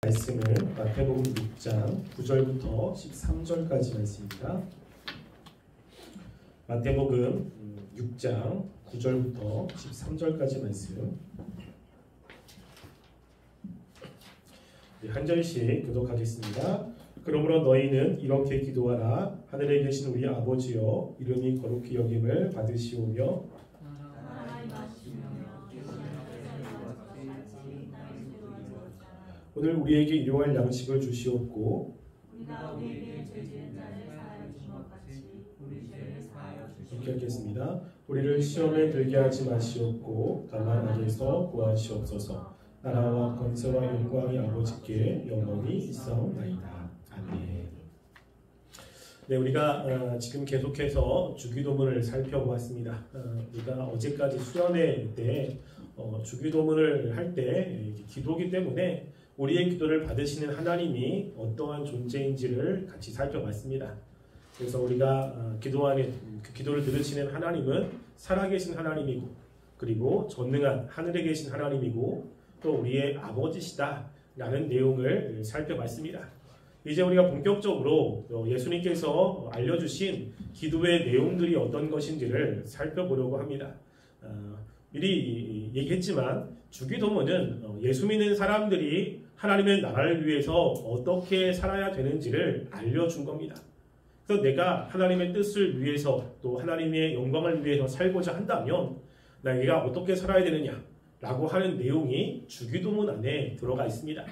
말씀은 마태복음 6장 9절부터 13절까지 말씀입니다. 마태복음 6장 9절부터 13절까지 말씀. 한 절씩 교독하겠습니다. 그러므로 너희는 이렇게 기도하라. 하늘에 계신 우리 아버지여, 이름이 거룩히 여김을 받으시오며 오늘 우리에게 일용할 양식을 주시옵고 이렇게 하겠습니다. 우리를 시험에 들게 하지 마시옵고 다만 악에서 구하시옵소서. 나라와 권세와 영광이 아버지께 영원히 있사옵나이다. 아멘. 네, 우리가 지금 계속해서 주기도문을 살펴보았습니다. 우리가 어제까지 수련회 때 주기도문을 할 때 기도기 때문에 우리의 기도를 받으시는 하나님이 어떠한 존재인지를 같이 살펴봤습니다. 그래서 우리가 기도하는 그 기도를 들으시는 하나님은 살아계신 하나님이고, 그리고 전능한 하늘에 계신 하나님이고, 또 우리의 아버지시다라는 내용을 살펴봤습니다. 이제 우리가 본격적으로 예수님께서 알려주신 기도의 내용들이 어떤 것인지를 살펴보려고 합니다. 미리 얘기했지만 주기도문은 예수 믿는 사람들이 하나님의 나라를 위해서 어떻게 살아야 되는지를 알려준 겁니다. 그래서 내가 하나님의 뜻을 위해서 또 하나님의 영광을 위해서 살고자 한다면 내가 어떻게 살아야 되느냐라고 하는 내용이 주기도문 안에 들어가 있습니다.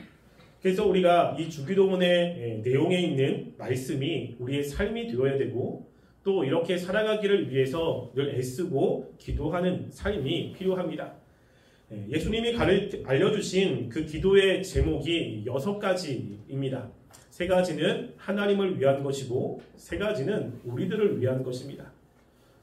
그래서 우리가 이 주기도문의 내용에 있는 말씀이 우리의 삶이 되어야 되고, 또 이렇게 살아가기를 위해서 늘 애쓰고 기도하는 삶이 필요합니다. 예수님이 알려주신 그 기도의 제목이 6가지입니다. 3가지는 하나님을 위한 것이고 3가지는 우리들을 위한 것입니다.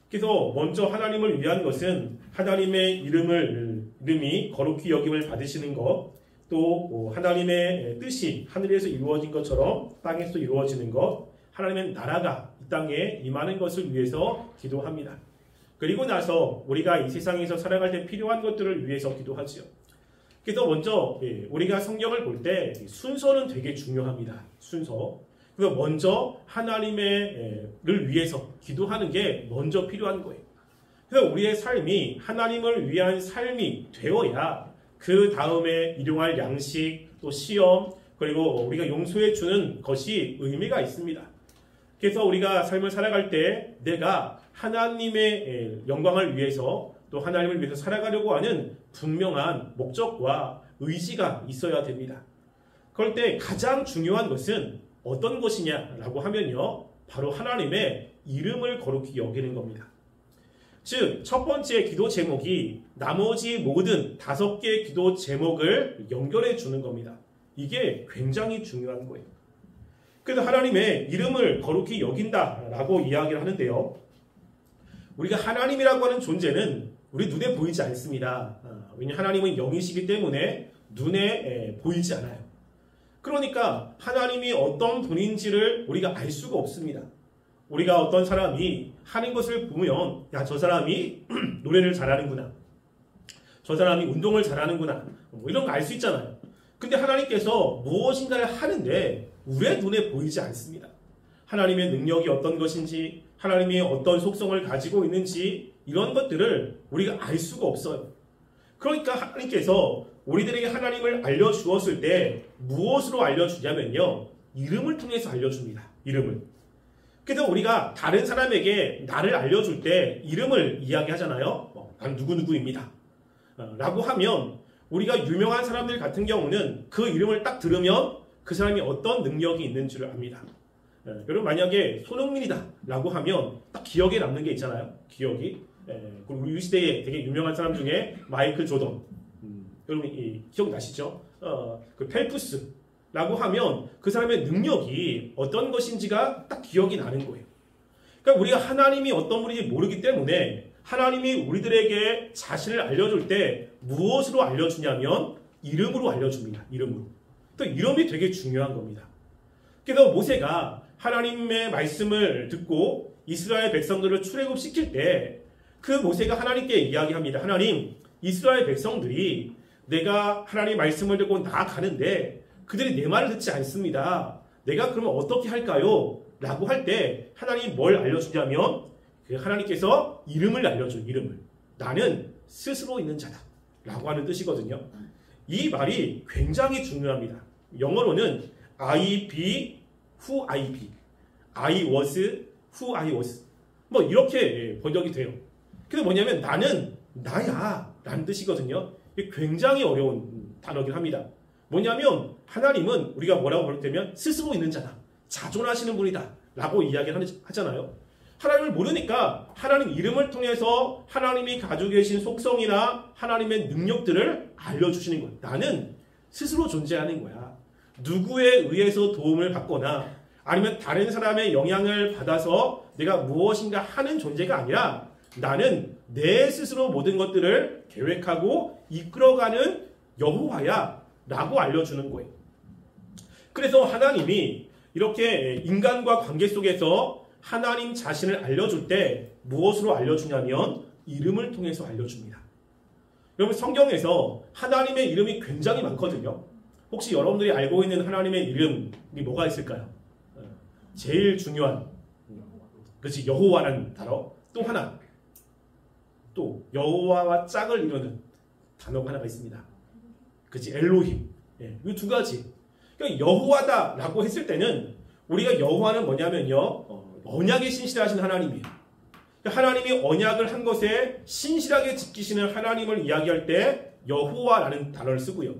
그래서 먼저 하나님을 위한 것은 하나님의 이름이 거룩히 여김을 받으시는 것, 또 하나님의 뜻이 하늘에서 이루어진 것처럼 땅에서 이루어지는 것, 하나님의 나라가 이 땅에 임하는 것을 위해서 기도합니다. 그리고 나서 우리가 이 세상에서 살아갈 때 필요한 것들을 위해서 기도하지요. 그래서 먼저 우리가 성경을 볼 때 순서는 되게 중요합니다. 순서. 그래서 먼저 하나님을 위해서 기도하는 게 먼저 필요한 거예요. 그래서 우리의 삶이 하나님을 위한 삶이 되어야 그 다음에 일용할 양식, 또 시험, 그리고 우리가 용서해 주는 것이 의미가 있습니다. 그래서 우리가 삶을 살아갈 때 내가 하나님의 영광을 위해서 또 하나님을 위해서 살아가려고 하는 분명한 목적과 의지가 있어야 됩니다. 그럴 때 가장 중요한 것은 어떤 것이냐라고 하면요, 바로 하나님의 이름을 거룩히 여기는 겁니다. 즉, 첫 번째 기도 제목이 나머지 모든 5개의 기도 제목을 연결해 주는 겁니다. 이게 굉장히 중요한 거예요. 그래서 하나님의 이름을 거룩히 여긴다라고 이야기를 하는데요, 우리가 하나님이라고 하는 존재는 우리 눈에 보이지 않습니다. 왜냐하면 하나님은 영이시기 때문에 눈에 보이지 않아요. 그러니까 하나님이 어떤 분인지를 우리가 알 수가 없습니다. 우리가 어떤 사람이 하는 것을 보면, 야, 저 사람이 노래를 잘하는구나, 저 사람이 운동을 잘하는구나, 뭐 이런 거 알 수 있잖아요. 근데 하나님께서 무엇인가를 하는데 우리의 눈에 보이지 않습니다. 하나님의 능력이 어떤 것인지, 하나님이 어떤 속성을 가지고 있는지, 이런 것들을 우리가 알 수가 없어요. 그러니까 하나님께서 우리들에게 하나님을 알려주었을 때 무엇으로 알려주냐면요, 이름을 통해서 알려줍니다. 이름을. 그래서 우리가 다른 사람에게 나를 알려줄 때 이름을 이야기하잖아요. 난 누구누구입니다 라고 하면, 우리가 유명한 사람들 같은 경우는 그 이름을 딱 들으면 그 사람이 어떤 능력이 있는지를 압니다. 여러분, 만약에 손흥민이다 라고 하면 딱 기억에 남는 게 있잖아요. 기억이. 그리고 우리 시대에 되게 유명한 사람 중에 마이클 조던, 여러분 기억나시죠? 그 펠프스 라고 하면 그 사람의 능력이 어떤 것인지가 딱 기억이 나는 거예요. 그러니까 우리가 하나님이 어떤 분인지 모르기 때문에 하나님이 우리들에게 자신을 알려줄 때 무엇으로 알려주냐면 이름으로 알려줍니다. 이름으로. 또 이름이 되게 중요한 겁니다. 그래서 모세가 하나님의 말씀을 듣고 이스라엘 백성들을 출애굽시킬 때 그 모세가 하나님께 이야기합니다. 하나님, 이스라엘 백성들이 내가 하나님 말씀을 듣고 나아가는데 그들이 내 말을 듣지 않습니다. 내가 그러면 어떻게 할까요? 라고 할 때 하나님이 뭘 알려주냐면 하나님께서 이름을 알려줘요. 이름을. 나는 스스로 있는 자다 라고 하는 뜻이거든요. 이 말이 굉장히 중요합니다. 영어로는 I be who I be, I was who I was, 뭐 이렇게 번역이 돼요. 근데 뭐냐면 나는 나야 라는 뜻이거든요. 이게 굉장히 어려운 단어긴 합니다. 뭐냐면 하나님은 우리가 뭐라고 부를 때면 스스로 있는 자다, 자존하시는 분이다 라고 이야기를 하잖아요. 하나님을 모르니까 하나님 이름을 통해서 하나님이 가지고 계신 속성이나 하나님의 능력들을 알려주시는 거예요. 나는 스스로 존재하는 거야. 누구에 의해서 도움을 받거나 아니면 다른 사람의 영향을 받아서 내가 무엇인가 하는 존재가 아니라 나는 내 스스로 모든 것들을 계획하고 이끌어가는 여호와야 라고 알려주는 거예요. 그래서 하나님이 이렇게 인간과 관계 속에서 하나님 자신을 알려줄 때 무엇으로 알려주냐면 이름을 통해서 알려줍니다. 여러분 성경에서 하나님의 이름이 굉장히 많거든요. 혹시 여러분들이 알고 있는 하나님의 이름이 뭐가 있을까요? 제일 중요한, 그렇지, 여호와라는 단어. 또 하나, 또 여호와와 짝을 이루는 단어가 하나가 있습니다. 그렇지, 엘로힘. 이 두 가지. 그러니까 여호와다라고 했을 때는 우리가 여호와는 뭐냐면요, 언약에 신실하신 하나님이에요. 하나님이 언약을 한 것에 신실하게 지키시는 하나님을 이야기할 때 여호와라는 단어를 쓰고요.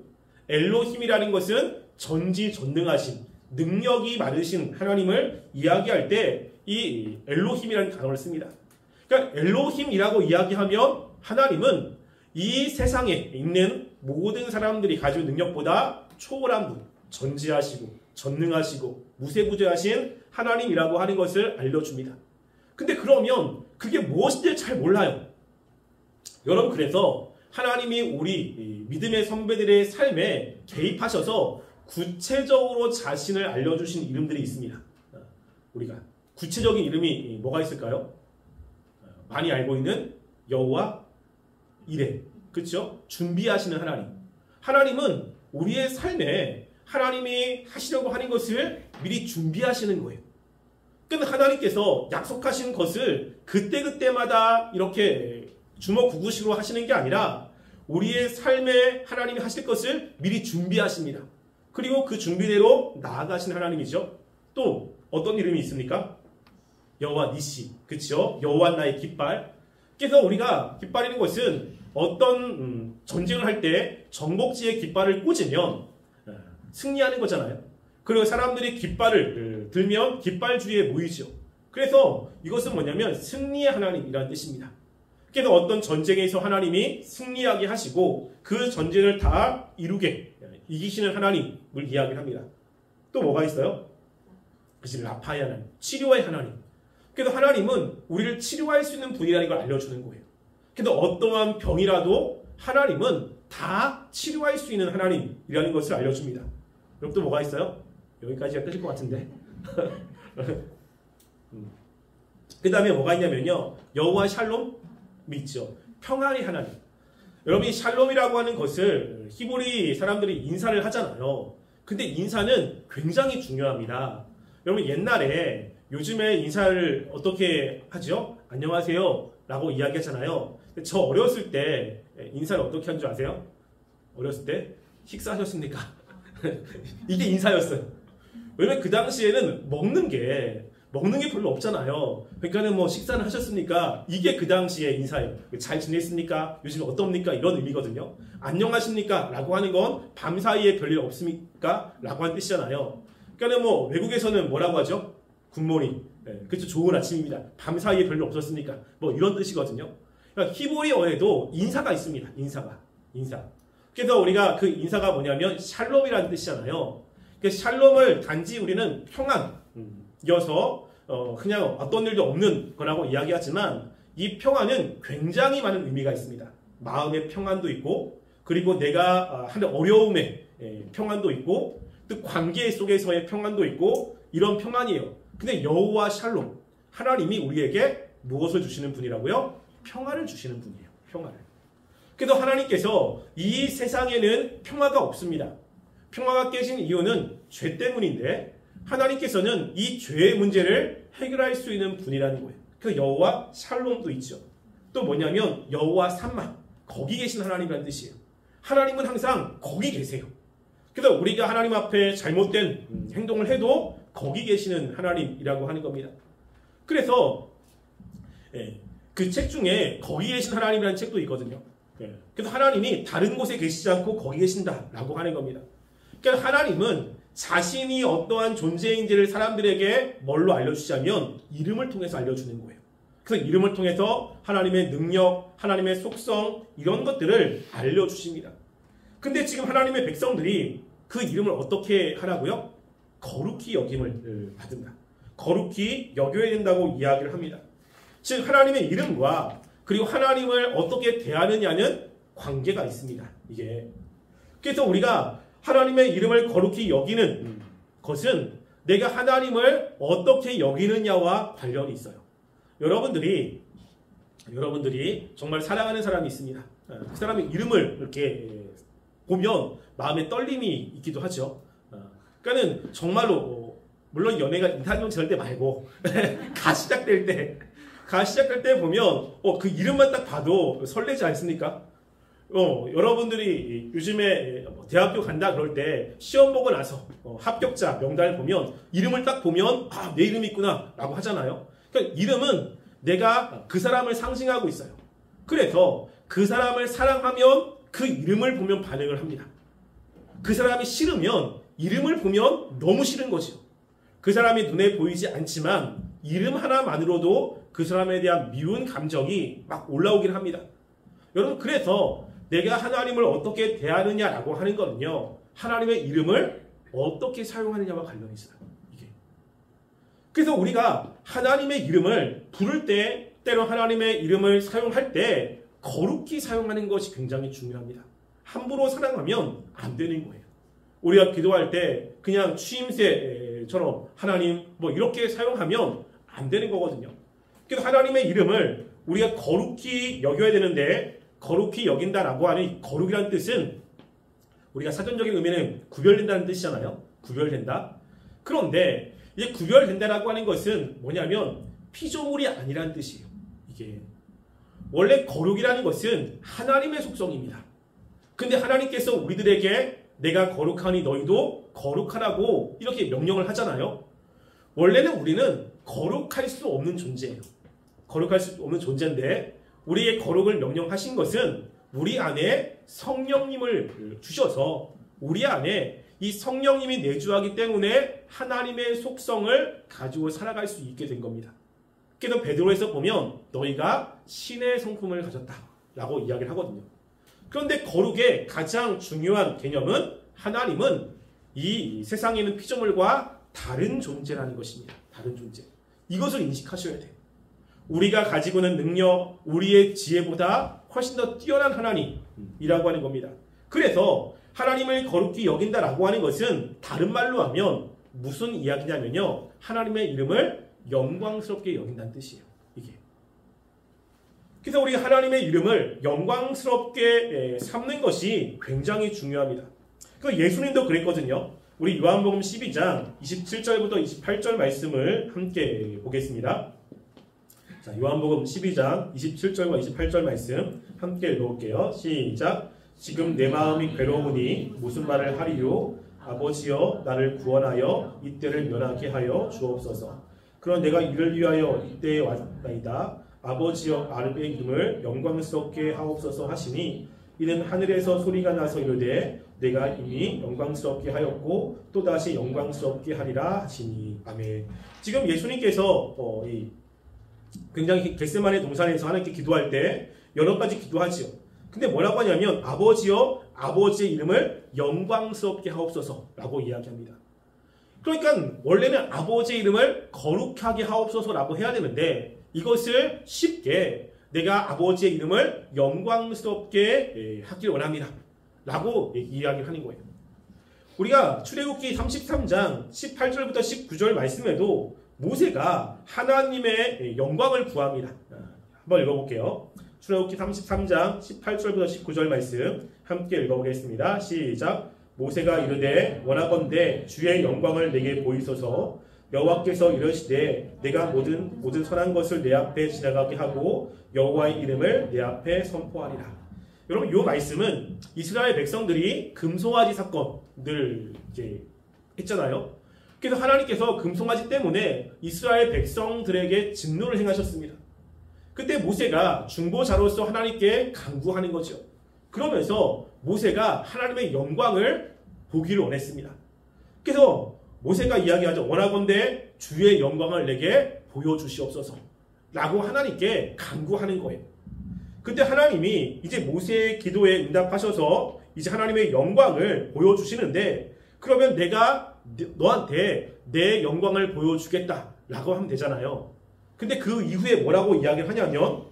엘로힘이라는 것은 전지전능하신, 능력이 많으신 하나님을 이야기할 때 이 엘로힘이라는 단어를 씁니다. 그러니까 엘로힘이라고 이야기하면 하나님은 이 세상에 있는 모든 사람들이 가지고 능력보다 초월한 분, 전지하시고 전능하시고 무세부재하신 하나님이라고 하는 것을 알려줍니다. 근데 그러면 그게 무엇인지 잘 몰라요. 여러분, 그래서 하나님이 우리 믿음의 선배들의 삶에 개입하셔서 구체적으로 자신을 알려주신 이름들이 있습니다. 우리가 구체적인 이름이 뭐가 있을까요? 많이 알고 있는 여호와 이레, 그렇죠? 준비하시는 하나님. 하나님은 우리의 삶에 하나님이 하시려고 하는 것을 미리 준비하시는 거예요. 근데 하나님께서 약속하신 것을 그때그때마다 이렇게 주먹구구식으로 하시는 게 아니라 우리의 삶에 하나님이 하실 것을 미리 준비하십니다. 그리고 그 준비대로 나아가시는 하나님이죠. 또 어떤 이름이 있습니까? 여호와 니시, 그렇죠? 여호와 나의 깃발. 그래서 우리가 깃발이라는 것은 어떤 전쟁을 할 때 정복지에 깃발을 꽂으면 승리하는 거잖아요. 그리고 사람들이 깃발을 들면 깃발 주위에 모이죠. 그래서 이것은 뭐냐면 승리의 하나님이라는 뜻입니다. 그래서 어떤 전쟁에서 하나님이 승리하게 하시고 그 전쟁을 다 이루게 이기시는 하나님을 이야기합니다. 또 뭐가 있어요? 그것이 라파의 하나님, 치료의 하나님. 그래서 하나님은 우리를 치료할 수 있는 분이라는 걸 알려주는 거예요. 그래서 어떠한 병이라도 하나님은 다 치료할 수 있는 하나님이라는 것을 알려줍니다. 그럼 또 뭐가 있어요? 여기까지가 끝일 것 같은데. 그 다음에 뭐가 있냐면요, 여호와 샬롬이 있죠. 평안의 하나님. 여러분이 샬롬이라고 하는 것을 히브리 사람들이 인사를 하잖아요. 근데 인사는 굉장히 중요합니다. 여러분 옛날에, 요즘에 인사를 어떻게 하죠? 안녕하세요 라고 이야기하잖아요. 저 어렸을 때 인사를 어떻게 한 줄 아세요? 어렸을 때 식사하셨습니까? 이게 인사였어요. 왜냐면 그 당시에는 먹는 게 별로 없잖아요. 그러니까는 뭐 식사는 하셨습니까? 이게 그 당시에 인사예요. 잘 지냈습니까? 요즘 어떻습니까? 이런 의미거든요. 안녕하십니까? 라고 하는 건 밤 사이에 별일 없습니까? 라고 하는 뜻이잖아요. 그러니까 뭐 외국에서는 뭐라고 하죠? 굿모닝. 그렇죠. 좋은 아침입니다. 밤 사이에 별일 없었습니까? 뭐 이런 뜻이거든요. 그러니까 히브리어에도 인사가 있습니다. 인사. 그래서 우리가 그 인사가 뭐냐면 샬롬이라는 뜻이잖아요. 그러니까 샬롬을 단지 우리는 평안이어서 그냥 어떤 일도 없는 거라고 이야기하지만 이 평안은 굉장히 많은 의미가 있습니다. 마음의 평안도 있고, 그리고 내가 하는 어려움의 평안도 있고, 또 관계 속에서의 평안도 있고, 이런 평안이에요. 근데 여호와 샬롬, 하나님이 우리에게 무엇을 주시는 분이라고요? 평안을 주시는 분이에요. 평안을. 그래서 하나님께서 이 세상에는 평화가 없습니다. 평화가 깨진 이유는 죄 때문인데 하나님께서는 이 죄의 문제를 해결할 수 있는 분이라는 거예요. 그래서 여호와 샬롬도 있죠. 또 뭐냐면 여호와 삼마, 거기 계신 하나님이라는 뜻이에요. 하나님은 항상 거기 계세요. 그래서 우리가 하나님 앞에 잘못된 행동을 해도 거기 계시는 하나님이라고 하는 겁니다. 그래서 그 책 중에 거기 계신 하나님이라는 책도 있거든요. 그래서 하나님이 다른 곳에 계시지 않고 거기 계신다라고 하는 겁니다. 그러니까 하나님은 자신이 어떠한 존재인지를 사람들에게 뭘로 알려주자면 이름을 통해서 알려주는 거예요. 그래서 이름을 통해서 하나님의 능력, 하나님의 속성 이런 것들을 알려주십니다. 근데 지금 하나님의 백성들이 그 이름을 어떻게 하라고요? 거룩히 여김을 받는다. 거룩히 여겨야 된다고 이야기를 합니다. 즉 하나님의 이름과 그리고 하나님을 어떻게 대하느냐는 관계가 있습니다. 이게 그래서 우리가 하나님의 이름을 거룩히 여기는 것은 내가 하나님을 어떻게 여기느냐와 관련이 있어요. 여러분들이 정말 사랑하는 사람이 있습니다. 그 사람의 이름을 이렇게 보면 마음에 떨림이 있기도 하죠. 그러니까는 정말로 물론 연애가 이상형 지날 때 말고 가 시작될 때 보면 그 이름만 딱 봐도 설레지 않습니까? 여러분들이 요즘에 대학교 간다 그럴 때 시험 보고 나서 합격자 명단을 보면 이름을 딱 보면 내 이름이 있구나 라고 하잖아요. 그러니까 이름은 내가 그 사람을 상징하고 있어요. 그래서 그 사람을 사랑하면 그 이름을 보면 반응을 합니다. 그 사람이 싫으면 이름을 보면 너무 싫은 거죠. 그 사람이 눈에 보이지 않지만 이름 하나만으로도 그 사람에 대한 미운 감정이 막 올라오긴 합니다. 여러분 그래서 내가 하나님을 어떻게 대하느냐라고 하는 거는요. 하나님의 이름을 어떻게 사용하느냐와 관련이 있어요. 이게. 그래서 우리가 하나님의 이름을 부를 때 때로 하나님의 이름을 사용할 때 거룩히 사용하는 것이 굉장히 중요합니다. 함부로 사랑하면 안 되는 거예요. 우리가 기도할 때 그냥 취임새처럼 하나님 이렇게 사용하면 안 되는 거거든요. 그래서 하나님의 이름을 우리가 거룩히 여겨야 되는데 거룩히 여긴다라고 하는 이 거룩이라는 뜻은 우리가 사전적인 의미는 구별된다는 뜻이잖아요. 구별된다. 그런데 이제 구별된다라고 하는 것은 뭐냐면 피조물이 아니라는 뜻이에요. 이게 원래 거룩이라는 것은 하나님의 속성입니다. 근데 하나님께서 우리들에게 내가 거룩하니 너희도 거룩하라고 이렇게 명령을 하잖아요. 원래는 우리는 거룩할 수 없는 존재예요. 거룩할 수 없는 존재인데 우리의 거룩을 명령하신 것은 우리 안에 성령님을 주셔서 우리 안에 이 성령님이 내주하기 때문에 하나님의 속성을 가지고 살아갈 수 있게 된 겁니다. 그래서 베드로에서 보면 너희가 신의 성품을 가졌다라고 이야기를 하거든요. 그런데 거룩의 가장 중요한 개념은 하나님은 이 세상에 있는 피조물과 다른 존재라는 것입니다. 다른 존재. 이것을 인식하셔야 돼요. 우리가 가지고 있는 능력, 우리의 지혜보다 훨씬 더 뛰어난 하나님이라고 하는 겁니다. 그래서 하나님을 거룩히 여긴다라고 하는 것은 다른 말로 하면 무슨 이야기냐면요. 하나님의 이름을 영광스럽게 여긴다는 뜻이에요. 이게. 그래서 우리 하나님의 이름을 영광스럽게 삼는 것이 굉장히 중요합니다. 그 예수님도 그랬거든요. 우리 요한복음 12장 27절부터 28절 말씀을 함께 보겠습니다. 자, 요한복음 12장 27절과 28절 말씀 함께 읽어볼게요. 시작. 지금 내 마음이 괴로우니 무슨 말을 하리요? 아버지여 나를 구원하여 이때를 면하게 하여 주옵소서. 그런 내가 이를 위하여 이때에 왔나이다. 아버지여 아르베의 이름을 영광스럽게 하옵소서 하시니 이는 하늘에서 소리가 나서 이르되 내가 이미 영광스럽게 하였고 또다시 영광스럽게 하리라 하시니. 아멘. 지금 예수님께서 굉장히 겟세마네 동산에서 하나님께 기도할 때 여러 가지 기도하지요. 근데 뭐라고 하냐면 아버지여 아버지의 이름을 영광스럽게 하옵소서라고 이야기합니다. 그러니까 원래는 아버지의 이름을 거룩하게 하옵소서라고 해야 되는데 이것을 쉽게 내가 아버지의 이름을 영광스럽게 하길 원합니다 라고 이야기를 하는 거예요. 우리가 출애굽기 33장 18절부터 19절 말씀에도 모세가 하나님의 영광을 구합니다. 한번 읽어볼게요. 출애굽기 33장 18절부터 19절 말씀 함께 읽어보겠습니다. 시작. 모세가 이르되 원하건대 주의 영광을 내게 보이소서. 여호와께서 이르시되 내가 모든 선한 것을 내 앞에 지나가게 하고 여호와의 이름을 내 앞에 선포하리라. 여러분, 이 말씀은 이스라엘 백성들이 금송아지 사건을 이제 했잖아요. 그래서 하나님께서 금송아지 때문에 이스라엘 백성들에게 진노를 행하셨습니다. 그때 모세가 중보자로서 하나님께 간구하는 거죠. 그러면서 모세가 하나님의 영광을 보기를 원했습니다. 그래서 모세가 이야기하죠. 원하건대 주의 영광을 내게 보여주시옵소서 라고 하나님께 간구하는 거예요. 그때 하나님이 이제 모세의 기도에 응답하셔서 이제 하나님의 영광을 보여주시는데, 그러면 내가 너한테 내 영광을 보여주겠다 라고 하면 되잖아요. 근데 그 이후에 뭐라고 이야기를 하냐면,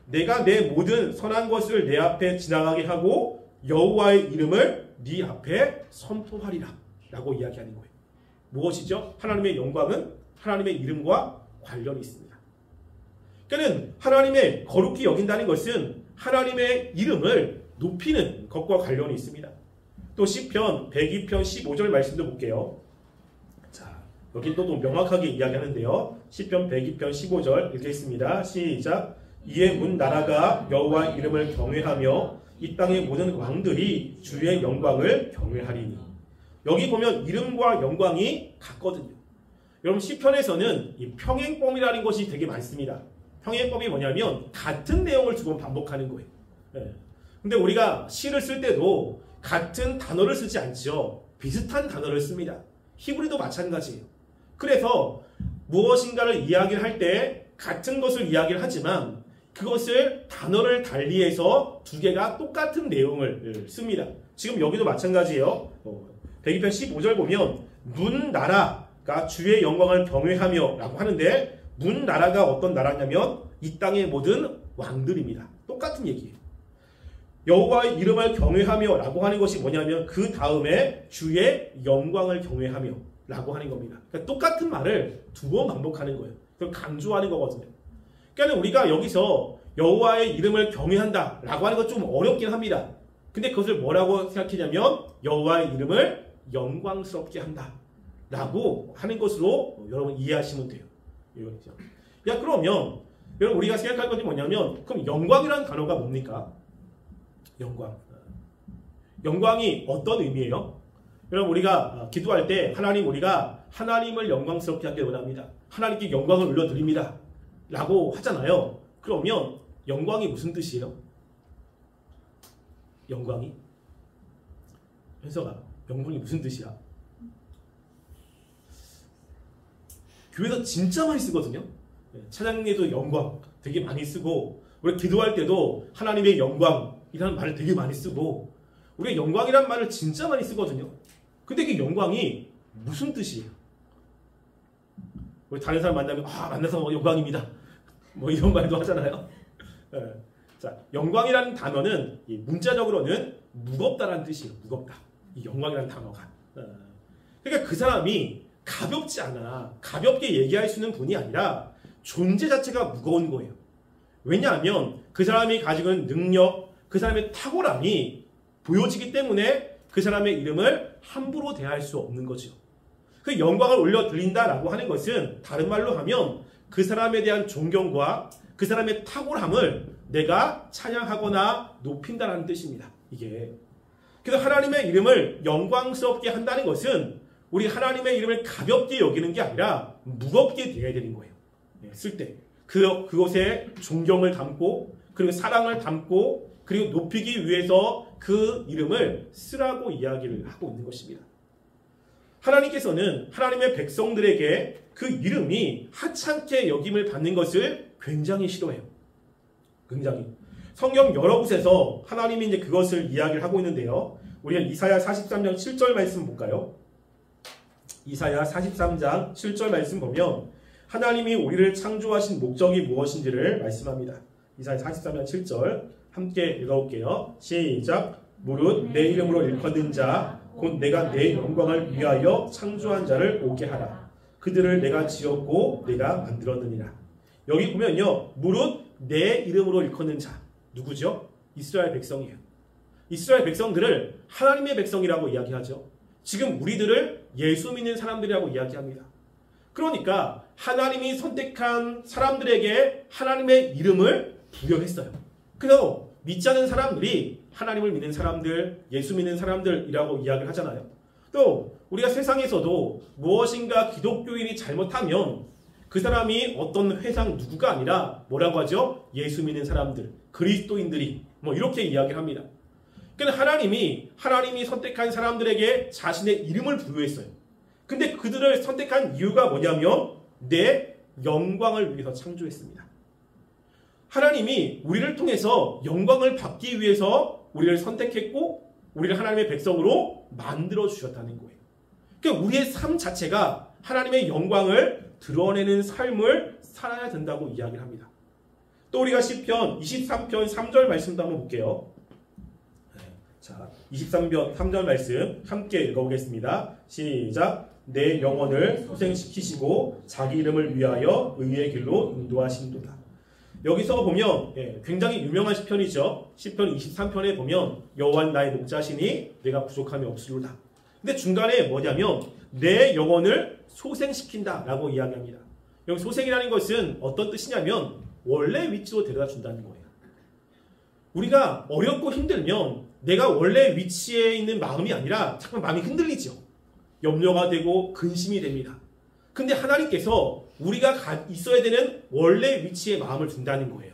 내가 내 모든 선한 것을 내 앞에 지나가게 하고 여호와의 이름을 네 앞에 선포하리라 라고 이야기하는 거예요. 무엇이죠? 하나님의 영광은 하나님의 이름과 관련이 있습니다. 그러니까 하나님의 거룩히 여긴다는 것은 하나님의 이름을 높이는 것과 관련이 있습니다. 또 시편 102편 15절 말씀도 볼게요. 자, 여기 또 명확하게 이야기하는데요. 시편 102편 15절 읽겠습니다. 시작. 이에 문 나라가 여호와 이름을 경외하며 이 땅의 모든 왕들이 주의 영광을 경외하리니. 여기 보면 이름과 영광이 같거든요. 여러분, 시편에서는 이 평행법이라는 것이 되게 많습니다. 평행법이 뭐냐면 같은 내용을 두 번 반복하는 거예요. 근데 우리가 시를 쓸 때도 같은 단어를 쓰지 않죠. 비슷한 단어를 씁니다. 히브리도 마찬가지예요. 그래서 무엇인가를 이야기를 할 때 같은 것을 이야기를 하지만 그것을 단어를 달리해서 두 개가 똑같은 내용을 씁니다. 지금 여기도 마찬가지예요. 102편 15절 보면 문 나라가 주의 영광을 경외하며 라고 하는데, 문 나라가 어떤 나라냐면 이 땅의 모든 왕들입니다. 똑같은 얘기예요. 여호와의 이름을 경외하며 라고 하는 것이 뭐냐면 그 다음에 주의 영광을 경외하며 라고 하는 겁니다. 그러니까 똑같은 말을 두 번 반복하는 거예요. 그걸 강조하는 거거든요. 그러니까 우리가 여기서 여호와의 이름을 경외한다 라고 하는 건 좀 어렵긴 합니다. 근데 그것을 뭐라고 생각했냐면 여호와의 이름을 영광스럽게 한다 라고 하는 것으로 여러분 이해하시면 돼요. 야, 그러면 여러분 우리가 생각할 것이 뭐냐면, 그럼 영광이라는 단어가 뭡니까? 영광이 어떤 의미예요? 여러분, 우리가 기도할 때 우리가 하나님을 영광스럽게 하길 원합니다. 하나님께 영광을 올려드립니다 라고 하잖아요. 그러면 영광이 무슨 뜻이에요? 영광이? 현서가, 영광이 무슨 뜻이야? 교회에서 진짜 많이 쓰거든요. 찬양에도 영광 되게 많이 쓰고, 우리 기도할 때도 하나님의 영광이라는 말을 되게 많이 쓰고, 우리가 영광이라는 말을 진짜 많이 쓰거든요. 근데 그 영광이 무슨 뜻이에요? 우리 다른 사람 만나면 만나서 영광입니다 뭐 이런 말도 하잖아요. 자, 영광이라는 단어는 문자적으로는 무겁다라는 뜻이에요. 무겁다. 이 영광이라는 단어가. 그러니까 그 사람이 가볍지 않아. 가볍게 얘기할 수 있는 분이 아니라 존재 자체가 무거운 거예요. 왜냐하면 그 사람이 가지고 있는 능력, 그 사람의 탁월함이 보여지기 때문에 그 사람의 이름을 함부로 대할 수 없는 거죠. 그 영광을 올려드린다라고 하는 것은 다른 말로 하면 그 사람에 대한 존경과 그 사람의 탁월함을 내가 찬양하거나 높인다라는 뜻입니다. 이게. 그래서 하나님의 이름을 영광스럽게 한다는 것은 우리 하나님의 이름을 가볍게 여기는 게 아니라 무겁게 대해야 되는 거예요. 쓸 때. 그곳에 존경을 담고, 그리고 사랑을 담고, 그리고 높이기 위해서 그 이름을 쓰라고 이야기를 하고 있는 것입니다. 하나님께서는 하나님의 백성들에게 그 이름이 하찮게 여김을 받는 것을 굉장히 싫어해요. 굉장히. 성경 여러 곳에서 하나님이 이제 그것을 이야기를 하고 있는데요. 우리는 이사야 43장 7절 말씀 볼까요? 이사야 43장 7절 말씀 보면 하나님이 우리를 창조하신 목적이 무엇인지를 말씀합니다. 이사야 43장 7절 함께 읽어볼게요. 시작. 무릇 내 이름으로 일컫는 자 곧 내가 내 영광을 위하여 창조한 자를 오게 하라. 그들을 내가 지었고 내가 만들었느니라. 여기 보면요. 무릇 내 이름으로 일컫는 자. 누구죠? 이스라엘 백성이에요. 이스라엘 백성들을 하나님의 백성이라고 이야기하죠. 지금 우리들을 예수 믿는 사람들이라고 이야기합니다. 그러니까 하나님이 선택한 사람들에게 하나님의 이름을 부여했어요. 그래서 믿지 않는 사람들이 하나님을 믿는 사람들, 예수 믿는 사람들이라고 이야기를 하잖아요. 또 우리가 세상에서도 무엇인가 기독교인이 잘못하면 그 사람이 어떤 회상 누구가 아니라 뭐라고 하죠? 예수 믿는 사람들, 그리스도인들이 이렇게 이야기를 합니다. 그러니까 하나님이 선택한 사람들에게 자신의 이름을 부여했어요. 근데 그들을 선택한 이유가 뭐냐면 내 영광을 위해서 창조했습니다. 하나님이 우리를 통해서 영광을 받기 위해서 우리를 선택했고 우리를 하나님의 백성으로 만들어 주셨다는 거예요. 그러니까 우리의 삶 자체가 하나님의 영광을 드러내는 삶을 살아야 된다고 이야기를 합니다. 또 우리가 시편 23편 3절 말씀도 한번 볼게요. 자, 23편 3절 말씀 함께 읽어보겠습니다. 시작. 내 영혼을 소생시키시고 자기 이름을 위하여 의의 길로 인도하신도다. 여기서 보면 굉장히 유명한 시편이죠. 시편 23편에 보면 여호와는 나의 목자시니 내가 부족함이 없으리로다. 근데 중간에 뭐냐면 내 영혼을 소생시킨다 라고 이야기합니다. 여기 소생이라는 것은 어떤 뜻이냐면 원래 위치로 데려다 준다는 거예요. 우리가 어렵고 힘들면 내가 원래 위치에 있는 마음이 아니라 잠깐 마음이 흔들리죠. 염려가 되고 근심이 됩니다. 근데 하나님께서 우리가 있어야 되는 원래 위치에 마음을 둔다는 거예요.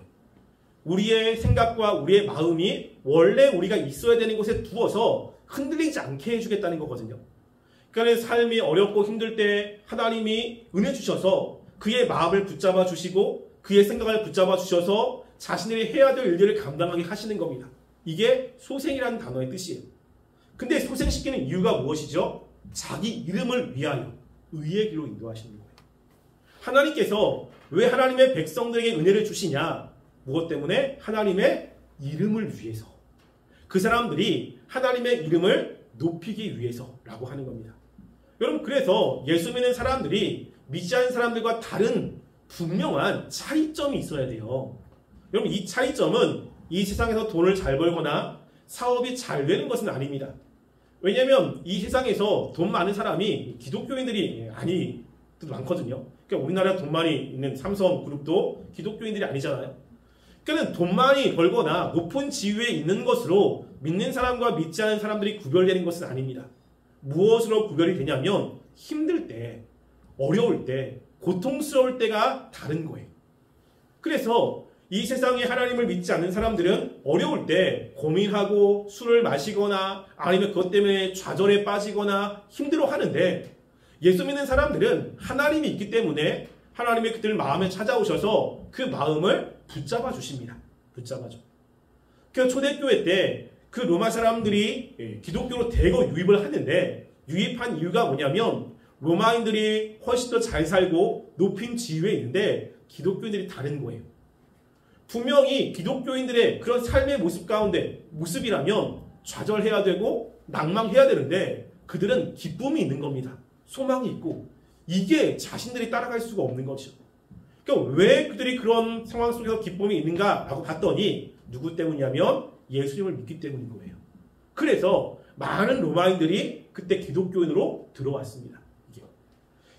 우리의 생각과 우리의 마음이 원래 우리가 있어야 되는 곳에 두어서 흔들리지 않게 해주겠다는 거거든요. 그러니까 삶이 어렵고 힘들 때 하나님이 은혜 주셔서 그의 마음을 붙잡아 주시고 그의 생각을 붙잡아 주셔서 자신들이 해야 될 일들을 감당하게 하시는 겁니다. 이게 소생이라는 단어의 뜻이에요. 근데 소생시키는 이유가 무엇이죠? 자기 이름을 위하여 의의 길로 인도하시는 거예요. 하나님께서 왜 하나님의 백성들에게 은혜를 주시냐? 무엇 때문에? 하나님의 이름을 위해서. 그 사람들이 하나님의 이름을 높이기 위해서라고 하는 겁니다. 여러분, 그래서 예수 믿는 사람들이 믿지 않는 사람들과 다른 분명한 차이점이 있어야 돼요. 여러분, 이 차이점은 이 세상에서 돈을 잘 벌거나 사업이 잘 되는 것은 아닙니다. 왜냐하면 이 세상에서 돈 많은 사람이 기독교인들이 많거든요. 그러니까 우리나라 돈 많이 있는 삼성그룹도 기독교인들이 아니잖아요. 그러니까 돈 많이 벌거나 높은 지위에 있는 것으로 믿는 사람과 믿지 않는 사람들이 구별되는 것은 아닙니다. 무엇으로 구별이 되냐면 힘들 때, 어려울 때, 고통스러울 때가 다른 거예요. 그래서 이 세상에 하나님을 믿지 않는 사람들은 어려울 때 고민하고 술을 마시거나 아니면 그것 때문에 좌절에 빠지거나 힘들어하는데 예수 믿는 사람들은 하나님이 있기 때문에 하나님이 그들 마음에 찾아오셔서 그 마음을 붙잡아 주십니다. 붙잡아줘. 그 초대교회 때 그 로마 사람들이 기독교로 대거 유입을 하는데 유입한 이유가 뭐냐면 로마인들이 훨씬 더 잘 살고 높은 지위에 있는데 기독교인들이 다른 거예요. 분명히 기독교인들의 그런 삶의 모습 가운데 모습이라면 좌절해야 되고 낭망해야 되는데 그들은 기쁨이 있는 겁니다. 소망이 있고 이게 자신들이 따라갈 수가 없는 것이죠. 그러니까 왜 그들이 그런 상황 속에서 기쁨이 있는가라고 봤더니 누구 때문이냐면 예수님을 믿기 때문인 거예요. 그래서 많은 로마인들이 그때 기독교인으로 들어왔습니다.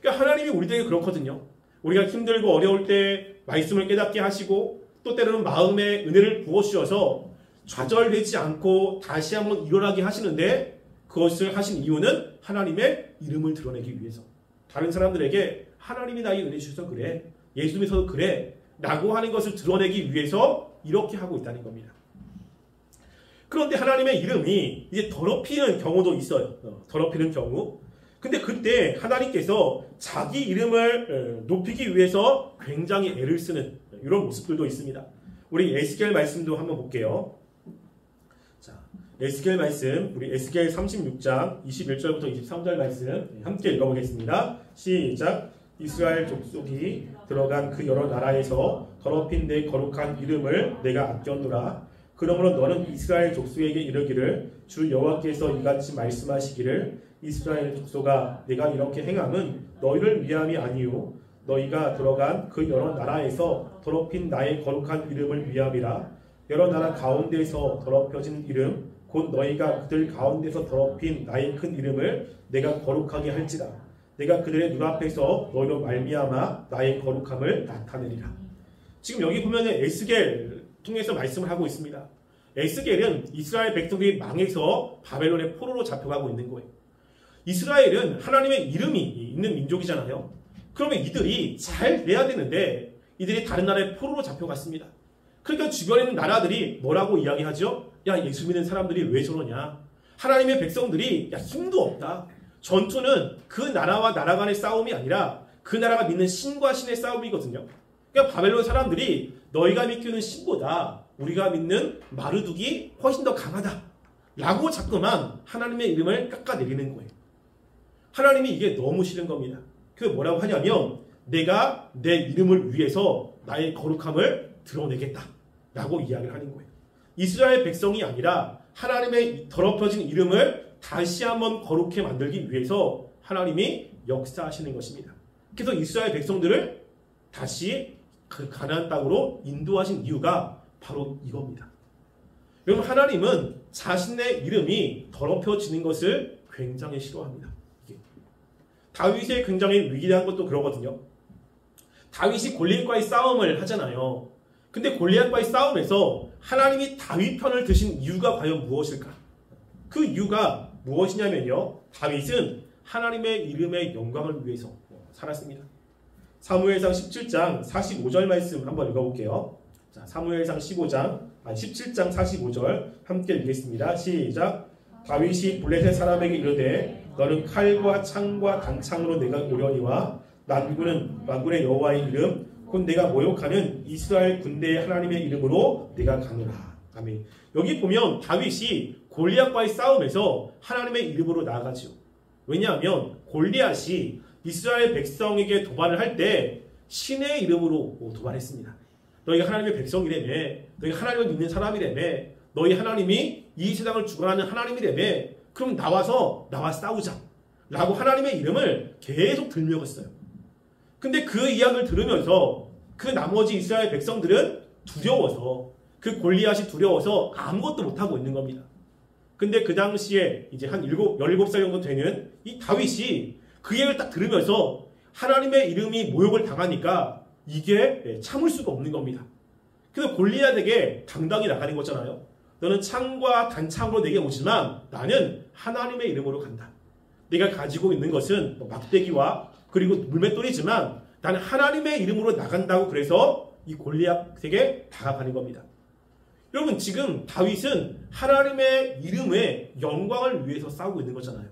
그러니까 하나님이 우리에게 그렇거든요. 우리가 힘들고 어려울 때 말씀을 깨닫게 하시고 또 때로는 마음에 은혜를 부어주셔서 좌절되지 않고 다시 한번 일어나게 하시는데 그것을 하신 이유는 하나님의 이름을 드러내기 위해서. 다른 사람들에게 하나님이 나에게 은혜 주셔서 그래, 예수님께서 그래 라고 하는 것을 드러내기 위해서 이렇게 하고 있다는 겁니다. 그런데 하나님의 이름이 이제 더럽히는 경우도 있어요. 더럽히는 경우. 근데 그때 하나님께서 자기 이름을 높이기 위해서 굉장히 애를 쓰는 이런 모습들도 있습니다. 우리 에스겔 말씀도 한번 볼게요. 자, 에스겔 말씀, 우리 에스겔 36장 21절부터 23절 말씀 함께 읽어보겠습니다. 시작. 이스라엘 족속이 들어간 그 여러 나라에서 더럽힌 내 거룩한 이름을 내가 아꼈노라. 그러므로 너는 이스라엘 족속에게 이르기를 주 여호와께서 이같이 말씀하시기를 이스라엘 족속아 내가 이렇게 행함은 너희를 위함이 아니요 너희가 들어간 그 여러 나라에서 더럽힌 나의 거룩한 이름을 위함이라. 여러 나라 가운데에서 더럽혀진 이름 곧 너희가 그들 가운데서 더럽힌 나의 큰 이름을 내가 거룩하게 할지라. 내가 그들의 눈앞에서 너희로 말미암아 나의 거룩함을 나타내리라. 지금 여기 보면은 에스겔 통해서 말씀을 하고 있습니다. 에스겔은 이스라엘 백성들이 망해서 바벨론의 포로로 잡혀가고 있는 거예요. 이스라엘은 하나님의 이름이 있는 민족이잖아요. 그러면 이들이 잘 돼야 되는데 이들이 다른 나라의 포로로 잡혀갔습니다. 그러니까 주변에 있는 나라들이 뭐라고 이야기하죠? 야, 예수 믿는 사람들이 왜 저러냐? 하나님의 백성들이 야, 힘도 없다. 전투는 그 나라와 나라 간의 싸움이 아니라 그 나라가 믿는 신과 신의 싸움이거든요. 그러니까 바벨론 사람들이 너희가 믿기는 신보다 우리가 믿는 마르둑이 훨씬 더 강하다 라고 자꾸만 하나님의 이름을 깎아내리는 거예요. 하나님이 이게 너무 싫은 겁니다. 그게 뭐라고 하냐면 내가 내 이름을 위해서 나의 거룩함을 드러내겠다 라고 이야기를 하는 거예요. 이스라엘 백성이 아니라 하나님의 더럽혀진 이름을 다시 한번 거룩해 만들기 위해서 하나님이 역사하시는 것입니다. 그래서 이스라엘 백성들을 다시 그 가나안 땅으로 인도하신 이유가 바로 이겁니다. 여러분, 하나님은 자신의 이름이 더럽혀지는 것을 굉장히 싫어합니다. 다윗의 굉장히 위대한 것도 그러거든요. 다윗이 골리앗과의 싸움을 하잖아요. 근데 골리앗과의 싸움에서 하나님이 다윗 편을 드신 이유가 과연 무엇일까? 그 이유가 무엇이냐면요, 다윗은 하나님의 이름의 영광을 위해서 살았습니다. 사무엘상 17장 45절 말씀 한번 읽어볼게요. 자, 사무엘상 17장 45절 함께 읽겠습니다. 시작. 다윗이 블레셋 사람에게 이르되 너는 칼과 창과 단창으로 내가 오려니와 만군의 여호와의 이름 곧 내가 모욕하는 이스라엘 군대의 하나님의 이름으로 내가 가노라. 아멘. 여기 보면 다윗이 골리앗과의 싸움에서 하나님의 이름으로 나아가죠. 왜냐하면 골리앗이 이스라엘 백성에게 도발을 할 때 신의 이름으로 도발했습니다. 너희가 하나님의 백성이라며, 너희가 하나님을 믿는 사람이라며, 너희 하나님이 이 세상을 주관하는 하나님이라며, 그럼 나와 싸우자 라고 하나님의 이름을 계속 들먹였어요. 근데 그 이야기를 들으면서 그 나머지 이스라엘 백성들은 두려워서, 그 골리앗이 두려워서 아무것도 못하고 있는 겁니다. 근데 그 당시에 이제 한 17살 정도 되는 이 다윗이 그 얘기를 딱 들으면서 하나님의 이름이 모욕을 당하니까 이게 참을 수가 없는 겁니다. 그래서 골리앗에게 당당히 나가는 거잖아요. 너는 창과 단창으로 내게 오지만 나는 하나님의 이름으로 간다. 내가 가지고 있는 것은 막대기와 그리고 물맷돌이지만 나는 하나님의 이름으로 나간다고, 그래서 이 골리앗에게 다가가는 겁니다. 여러분, 지금 다윗은 하나님의 이름의 영광을 위해서 싸우고 있는 거잖아요.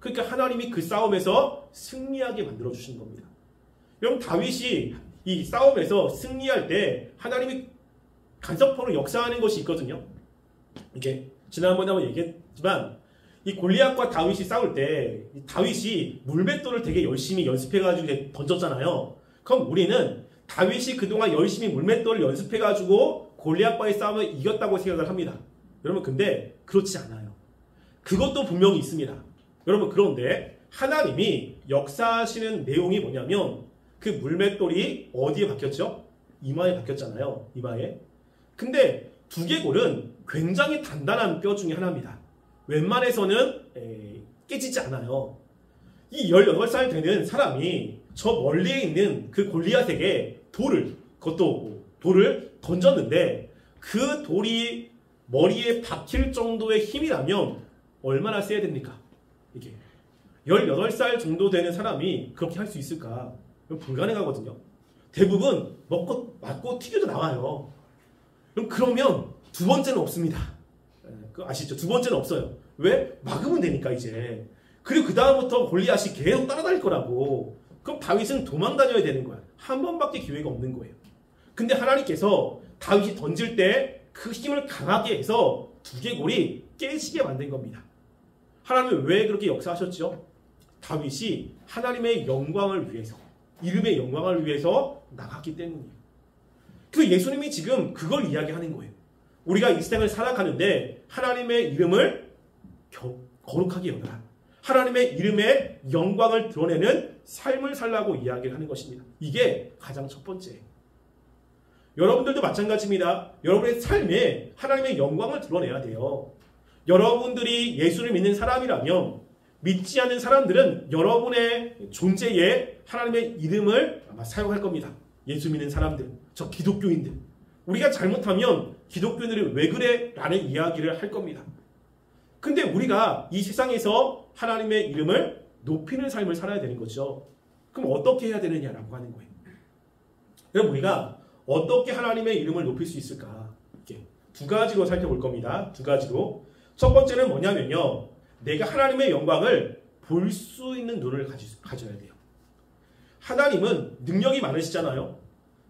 그러니까 하나님이 그 싸움에서 승리하게 만들어주신 겁니다. 여러분, 다윗이 이 싸움에서 승리할 때 하나님이 간섭으로 역사하는 것이 있거든요. 이게 지난번에 한번 얘기했지만 이 골리앗과 다윗이 싸울 때 다윗이 물맷돌을 되게 열심히 연습해가지고 던졌잖아요. 그럼 우리는 다윗이 그동안 열심히 물맷돌을 연습해가지고 골리앗과의 싸움을 이겼다고 생각을 합니다. 여러분, 근데 그렇지 않아요. 그것도 분명히 있습니다. 여러분, 그런데 하나님이 역사하시는 내용이 뭐냐면 그 물맷돌이 어디에 박혔죠? 이마에 박혔잖아요. 이마에. 근데 두개골은 굉장히 단단한 뼈 중에 하나입니다. 웬만해서는 깨지지 않아요. 이 18살 되는 사람이 저 멀리에 있는 그 골리앗에게 돌을 던졌는데 그 돌이 머리에 박힐 정도의 힘이라면 얼마나 세야 됩니까? 이게 18살 정도 되는 사람이 그렇게 할 수 있을까? 불가능하거든요. 대부분 맞고 튀겨도 나와요. 그러면 두 번째는 없습니다. 아시죠? 두 번째는 없어요. 왜? 막으면 되니까 이제. 그리고 그 다음부터 골리앗이 계속 따라다닐 거라고. 그럼 다윗은 도망다녀야 되는 거야. 한 번밖에 기회가 없는 거예요. 근데 하나님께서 다윗이 던질 때 그 힘을 강하게 해서 두개골이 깨지게 만든 겁니다. 하나님은 왜 그렇게 역사하셨죠? 다윗이 하나님의 영광을 위해서, 이름의 영광을 위해서 나갔기 때문이에요. 그래서 예수님이 지금 그걸 이야기하는 거예요. 우리가 이 세상을 살아가는데 하나님의 이름을 거룩하게 여겨라. 하나님의 이름의 영광을 드러내는 삶을 살라고 이야기를 하는 것입니다. 이게 가장 첫 번째예요. 여러분들도 마찬가지입니다. 여러분의 삶에 하나님의 영광을 드러내야 돼요. 여러분들이 예수를 믿는 사람이라면 믿지 않는 사람들은 여러분의 존재에 하나님의 이름을 아마 사용할 겁니다. 예수 믿는 사람들, 저 기독교인들. 우리가 잘못하면 기독교인들이 왜 그래? 라는 이야기를 할 겁니다. 근데 우리가 이 세상에서 하나님의 이름을 높이는 삶을 살아야 되는 거죠. 그럼 어떻게 해야 되느냐라고 하는 거예요. 여러분, 우리가 어떻게 하나님의 이름을 높일 수 있을까? 이렇게 두 가지로 살펴볼 겁니다. 두 가지로. 첫 번째는 뭐냐면요. 내가 하나님의 영광을 볼 수 있는 눈을 가져야 돼요. 하나님은 능력이 많으시잖아요.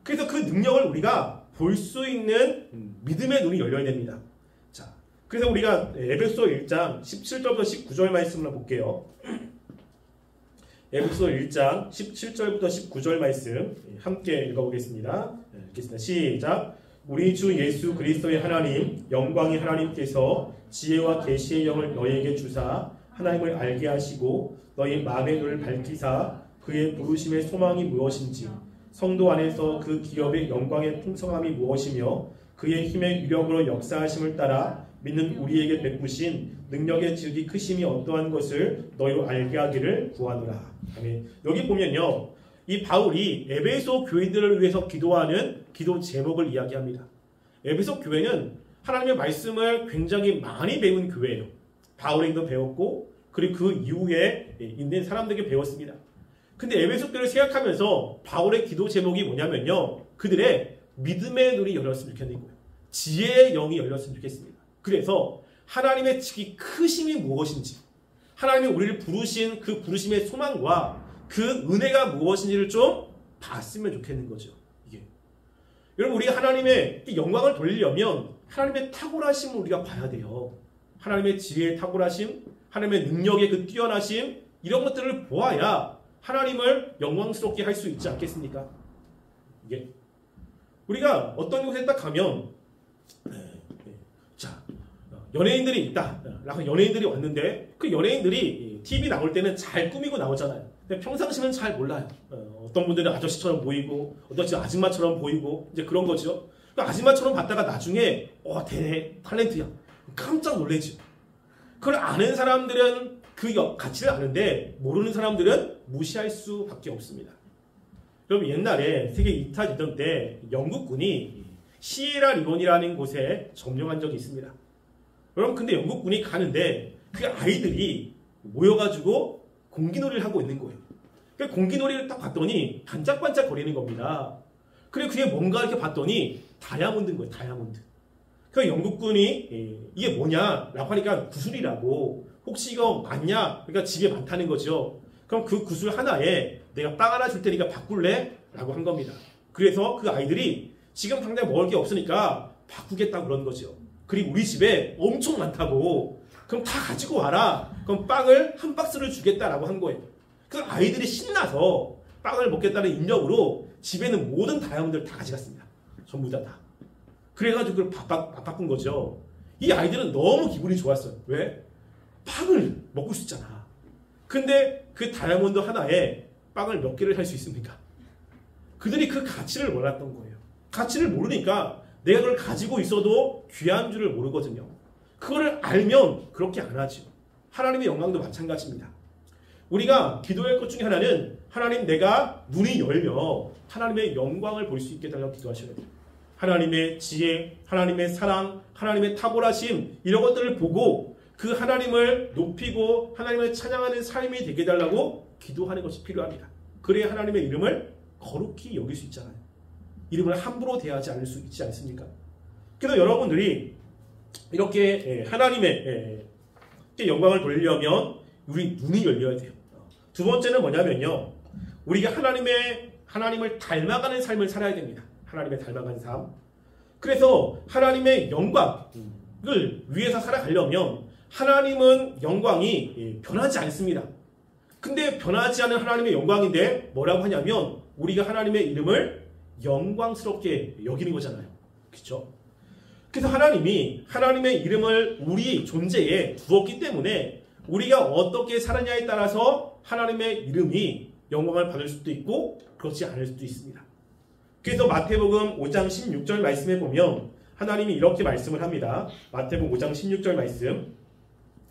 그래서 그 능력을 우리가 볼 수 있는 믿음의 눈이 열려야 됩니다. 자, 그래서 우리가 에베소 1장 17절부터 19절 말씀을 볼게요. 에베소 1장 17절부터 19절 말씀 함께 읽어보겠습니다. 읽겠습니다. 시작. 우리 주 예수 그리스도의 하나님, 영광의 하나님께서 지혜와 계시의 영을 너희에게 주사 하나님을 알게 하시고 너희 마음의 눈을 밝히사 그의 부르심의 소망이 무엇인지 성도 안에서 그 기업의 영광의 풍성함이 무엇이며 그의 힘의 위력으로 역사하심을 따라 믿는 우리에게 베푸신 능력의 지극히 크심이 어떠한 것을 너희로 알게 하기를 구하노라. 아멘. 여기 보면요, 이 바울이 에베소 교인들을 위해서 기도하는 기도 제목을 이야기합니다. 에베소 교회는 하나님의 말씀을 굉장히 많이 배운 교회예요. 바울에게도 배웠고 그리고 그 이후에 있는 사람들에게 배웠습니다. 근데 에베소 교회를 생각하면서 바울의 기도 제목이 뭐냐면요, 그들의 믿음의 눈이 열렸으면 좋겠는 거예요. 지혜의 영이 열렸으면 좋겠습니다. 그래서 하나님의 지극히 크심이 무엇인지, 하나님이 우리를 부르신 그 부르심의 소망과 그 은혜가 무엇인지를 좀 봤으면 좋겠는 거죠. 이게. 여러분, 우리가 하나님의 영광을 돌리려면 하나님의 탁월하심을 우리가 봐야 돼요. 하나님의 지혜의 탁월하심, 하나님의 능력의 그 뛰어나심, 이런 것들을 보아야 하나님을 영광스럽게 할 수 있지 않겠습니까? 이게. 우리가 어떤 곳에 딱 가면, 자, 연예인들이 있다. 라고 연예인들이 왔는데, 그 연예인들이 TV 나올 때는 잘 꾸미고 나오잖아요. 근데 평상시는 잘 몰라요. 어떤 분들은 아저씨처럼 보이고, 어떤 분들은 아줌마처럼 보이고, 이제 그런 거죠. 아줌마처럼 봤다가 나중에, 대네, 탤런트야. 깜짝 놀래죠. 그걸 아는 사람들은 그 가치를 아는데, 모르는 사람들은 무시할 수밖에 없습니다. 여러분, 옛날에 세계 2차 대전 때 영국군이 시에라 리본이라는 곳에 점령한 적이 있습니다. 여러분, 근데 영국군이 가는데 그 아이들이 모여가지고 공기놀이를 하고 있는 거예요. 그 공기놀이를 딱 봤더니 반짝반짝 거리는 겁니다. 그리고 그게 뭔가 이렇게 봤더니 다이아몬드인 거예요. 다이아몬드. 그 영국군이 이게 뭐냐라고 하니까 구슬이라고. 혹시 이거 맞냐? 그러니까 집에 많다는 거죠. 그럼 그 구슬 하나에 내가 빵 하나 줄 테니까 바꿀래? 라고 한 겁니다. 그래서 그 아이들이 지금 당장 먹을 게 없으니까 바꾸겠다고 그런 거죠. 그리고 우리 집에 엄청 많다고. 그럼 다 가지고 와라. 그럼 빵을 한 박스를 주겠다라고 한 거예요. 그래서 아이들이 신나서 빵을 먹겠다는 인력으로 집에는 모든 다이아몬드를 다 가져갔습니다. 전부 다. 그래가지고 그걸 바꾼 거죠. 이 아이들은 너무 기분이 좋았어요. 왜? 빵을 먹을 수 있잖아. 근데 그 다이아몬드 하나에 빵을 몇 개를 할 수 있습니까? 그들이 그 가치를 몰랐던 거예요. 가치를 모르니까 내가 그걸 가지고 있어도 귀한 줄을 모르거든요. 그거를 알면 그렇게 안 하죠. 하나님의 영광도 마찬가지입니다. 우리가 기도할 것 중에 하나는 하나님, 내가 눈이 열려 하나님의 영광을 볼 수 있게 달라고 기도하셔야 돼요. 하나님의 지혜, 하나님의 사랑, 하나님의 탁월하심, 이런 것들을 보고 그 하나님을 높이고 하나님을 찬양하는 삶이 되게 해달라고 기도하는 것이 필요합니다. 그래야 하나님의 이름을 거룩히 여길 수 있잖아요. 이름을 함부로 대하지 않을 수 있지 않습니까? 그래서 여러분들이 이렇게 하나님의 영광을 돌리려면 우리 눈이 열려야 돼요. 두 번째는 뭐냐면요, 우리가 하나님을 닮아가는 삶을 살아야 됩니다. 하나님의 닮아가는 삶. 그래서 하나님의 영광을 위해서 살아가려면 하나님은 영광이 변하지 않습니다. 근데 변하지 않은 하나님의 영광인데 뭐라고 하냐면 우리가 하나님의 이름을 영광스럽게 여기는 거잖아요. 그렇죠? 그래서 하나님이 하나님의 이름을 우리 존재에 두었기 때문에 우리가 어떻게 살았냐에 따라서 하나님의 이름이 영광을 받을 수도 있고 그렇지 않을 수도 있습니다. 그래서 마태복음 5장 16절 말씀에 보면 하나님이 이렇게 말씀을 합니다. 마태복음 5장 16절 말씀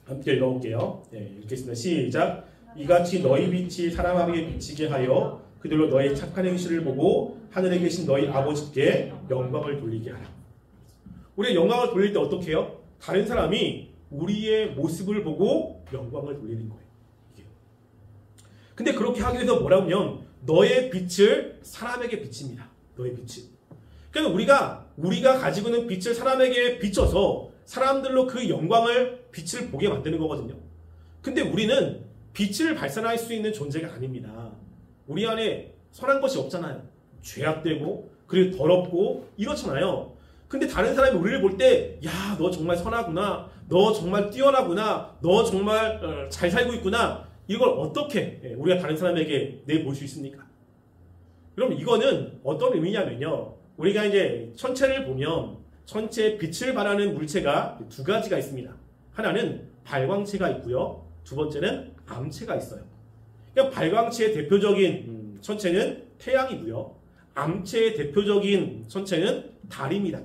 함께 읽어볼게요. 네, 읽겠습니다. 시작. 이같이 너희 빛이 사람 앞에 비치게 하여 그들로 너희 착한 행실을 보고 하늘에 계신 너희 아버지께 영광을 돌리게 하라. 우리가 영광을 돌릴 때 어떻게 해요? 다른 사람이 우리의 모습을 보고 영광을 돌리는 거예요. 이게. 근데 그렇게 하기 위해서 뭐라고 하면 너의 빛을 사람에게 비칩니다. 너의 빛을. 그러니까 우리가 가지고 있는 빛을 사람에게 비춰서 사람들로 그 영광을 빛을 보게 만드는 거거든요. 근데 우리는 빛을 발산할 수 있는 존재가 아닙니다. 우리 안에 선한 것이 없잖아요. 죄악되고 그리고 더럽고 이렇잖아요. 근데 다른 사람이 우리를 볼 때 야, 너 정말 선하구나. 너 정말 뛰어나구나. 너 정말 잘 살고 있구나. 이걸 어떻게 우리가 다른 사람에게 내볼 수 있습니까? 그럼 이거는 어떤 의미냐면요. 우리가 이제 천체를 보면 천체에 빛을 발하는 물체가 두 가지가 있습니다. 하나는 발광체가 있고요. 두 번째는 암체가 있어요. 그러니까 발광체의 대표적인 천체는 태양이고요. 암체의 대표적인 천체는 달입니다.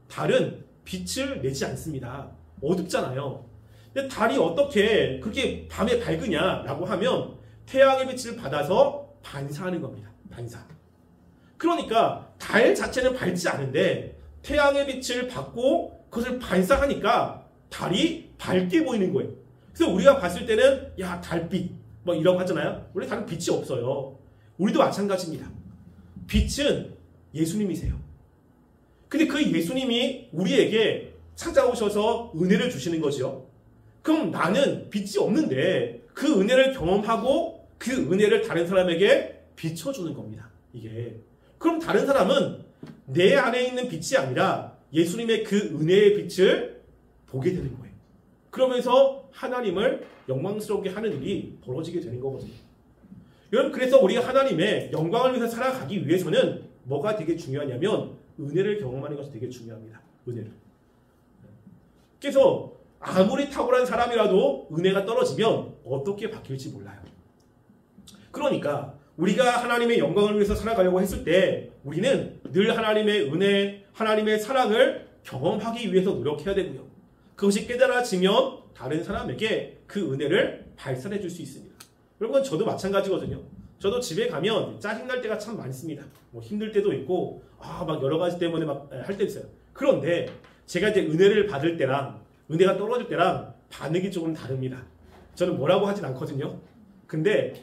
달은 빛을 내지 않습니다. 어둡잖아요. 근데 달이 어떻게 그렇게 밤에 밝으냐라고 하면 태양의 빛을 받아서 반사하는 겁니다. 반사. 그러니까 달 자체는 밝지 않은데 태양의 빛을 받고 그것을 반사하니까 달이 밝게 보이는 거예요. 그래서 우리가 봤을 때는 야, 달빛 뭐 이라고 하잖아요. 원래 달은 빛이 없어요. 우리도 마찬가지입니다. 빛은 예수님이세요. 근데 그 예수님이 우리에게 찾아오셔서 은혜를 주시는 거죠. 그럼 나는 빛이 없는데 그 은혜를 경험하고 그 은혜를 다른 사람에게 비춰주는 겁니다. 이게. 그럼 다른 사람은 내 안에 있는 빛이 아니라 예수님의 그 은혜의 빛을 보게 되는 거예요. 그러면서 하나님을 영광스럽게 하는 일이 벌어지게 되는 거거든요. 여러분, 그래서 우리가 하나님의 영광을 위해서 살아가기 위해서는 뭐가 되게 중요하냐면 은혜를 경험하는 것이 되게 중요합니다. 은혜를. 그래서 아무리 탁월한 사람이라도 은혜가 떨어지면 어떻게 바뀔지 몰라요. 그러니까 우리가 하나님의 영광을 위해서 살아가려고 했을 때 우리는 늘 하나님의 은혜, 하나님의 사랑을 경험하기 위해서 노력해야 되고요. 그것이 깨달아지면 다른 사람에게 그 은혜를 발산해 줄 수 있습니다. 여러분, 저도 마찬가지거든요. 저도 집에 가면 짜증날 때가 참 많습니다. 뭐 힘들 때도 있고 막 여러 가지 때문에 막 할 때 있어요. 그런데 제가 이제 은혜를 받을 때랑 은혜가 떨어질 때랑 반응이 조금 다릅니다. 저는 뭐라고 하진 않거든요. 근데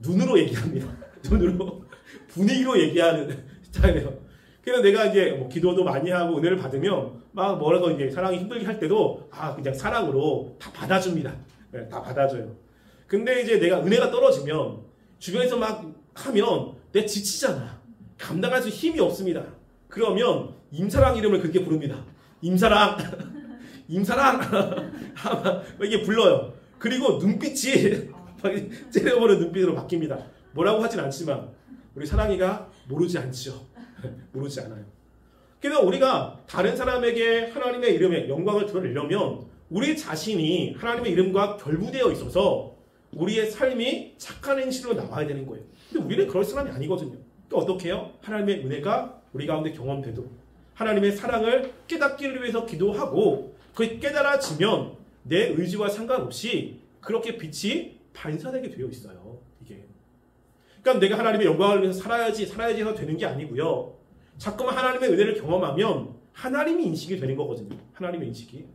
눈으로 얘기합니다. 눈으로 분위기로 얘기하는 스타일이에요. 그래서 내가 이제 뭐 기도도 많이 하고 은혜를 받으면 막 뭐라고 이제 사랑이 힘들게 할 때도 그냥 사랑으로 다 받아줍니다. 네, 다 받아줘요. 근데 이제 내가 은혜가 떨어지면 주변에서 막 하면 내가 지치잖아. 감당할 수 힘이 없습니다. 그러면 임사랑 이름을 그렇게 부릅니다. 임사랑, 임사랑 이게 불러요. 그리고 눈빛이 째려보는 눈빛으로 바뀝니다. 뭐라고 하진 않지만 우리 사랑이가 모르지 않죠. 모르지 않아요. 그래서 우리가 다른 사람에게 하나님의 이름에 영광을 드러내려면 우리 자신이 하나님의 이름과 결부되어 있어서 우리의 삶이 착한 행실로 나와야 되는 거예요. 근데 우리는 그럴 사람이 아니거든요. 또 어떻게 해요? 하나님의 은혜가 우리 가운데 경험돼도 하나님의 사랑을 깨닫기를 위해서 기도하고 그게 깨달아지면 내 의지와 상관없이 그렇게 빛이 반사되게 되어 있어요. 이게. 그러니까 내가 하나님의 영광을 위해서 살아야지 해서 되는 게 아니고요. 자꾸만 하나님의 은혜를 경험하면 하나님이 인식이 되는 거거든요. 하나님의 인식이.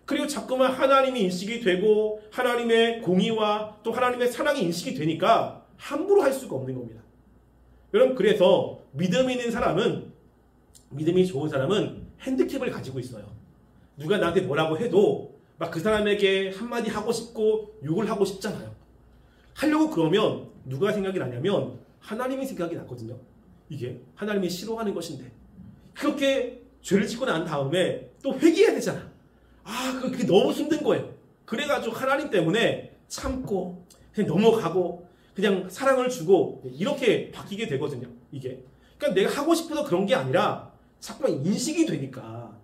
그리고 자꾸만 하나님이 인식이 되고 하나님의 공의와 또 하나님의 사랑이 인식이 되니까 함부로 할 수가 없는 겁니다. 여러분, 그래서 믿음이 있는 사람은, 믿음이 좋은 사람은 핸디캡을 가지고 있어요. 누가 나한테 뭐라고 해도 막 그 사람에게 한마디 하고 싶고 욕을 하고 싶잖아요. 하려고 그러면 누가 생각이 나냐면 하나님이 생각이 나거든요. 이게 하나님이 싫어하는 것인데 그렇게 죄를 짓고 난 다음에 또 회개해야 되잖아. 그게 너무 힘든 거예요. 그래가지고 하나님 때문에 참고 그냥 넘어가고 그냥 사랑을 주고 이렇게 바뀌게 되거든요. 이게. 그러니까 내가 하고 싶어서 그런 게 아니라 자꾸만 인식이 되니까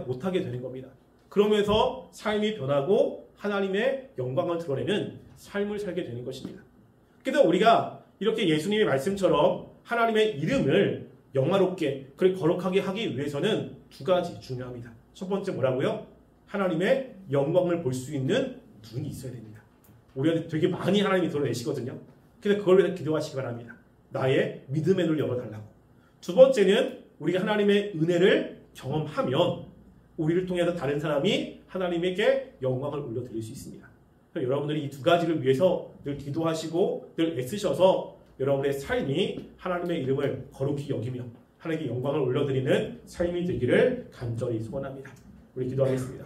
못하게 되는 겁니다. 그러면서 삶이 변하고 하나님의 영광을 드러내는 삶을 살게 되는 것입니다. 그래서 우리가 이렇게 예수님의 말씀처럼 하나님의 이름을 영화롭게 그리고 거룩하게 하기 위해서는 두 가지 중요합니다. 첫 번째 뭐라고요? 하나님의 영광을 볼 수 있는 눈이 있어야 됩니다. 우리가 되게 많이 하나님이 드러내시거든요. 그래서 그걸 위해서 기도하시기 바랍니다. 나의 믿음의 눈을 열어달라고. 두 번째는 우리가 하나님의 은혜를 경험하면 우리를 통해서 다른 사람이 하나님에게 영광을 올려드릴 수 있습니다. 여러분들이 이 두 가지를 위해서 늘 기도하시고 늘 애쓰셔서 여러분의 삶이 하나님의 이름을 거룩히 여기며 하나님께 영광을 올려드리는 삶이 되기를 간절히 소원합니다. 우리 기도하겠습니다.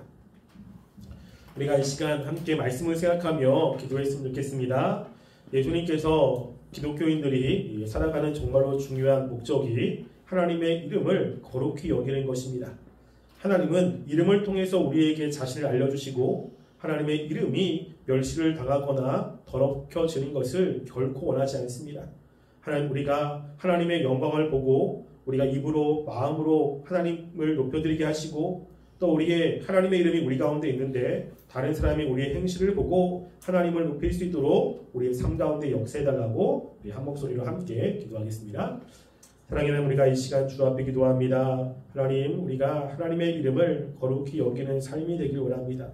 우리가 이 시간 함께 말씀을 생각하며 기도했으면 좋겠습니다. 예수님께서 기독교인들이 살아가는 정말로 중요한 목적이 하나님의 이름을 거룩히 여기는 것입니다. 하나님은 이름을 통해서 우리에게 자신을 알려주시고 하나님의 이름이 멸시를 당하거나 더럽혀지는 것을 결코 원하지 않습니다. 하나님, 우리가 하나님의 영광을 보고 우리가 입으로 마음으로 하나님을 높여드리게 하시고 또 우리의 하나님의 이름이 우리 가운데 있는데 다른 사람이 우리의 행실을 보고 하나님을 높일 수 있도록 우리의 삶 가운데 역사해달라고 우리 한 목소리로 함께 기도하겠습니다. 사랑하는 우리가 이 시간 주 앞에 기도합니다. 하나님, 우리가 하나님의 이름을 거룩히 여기는 삶이 되길 원합니다.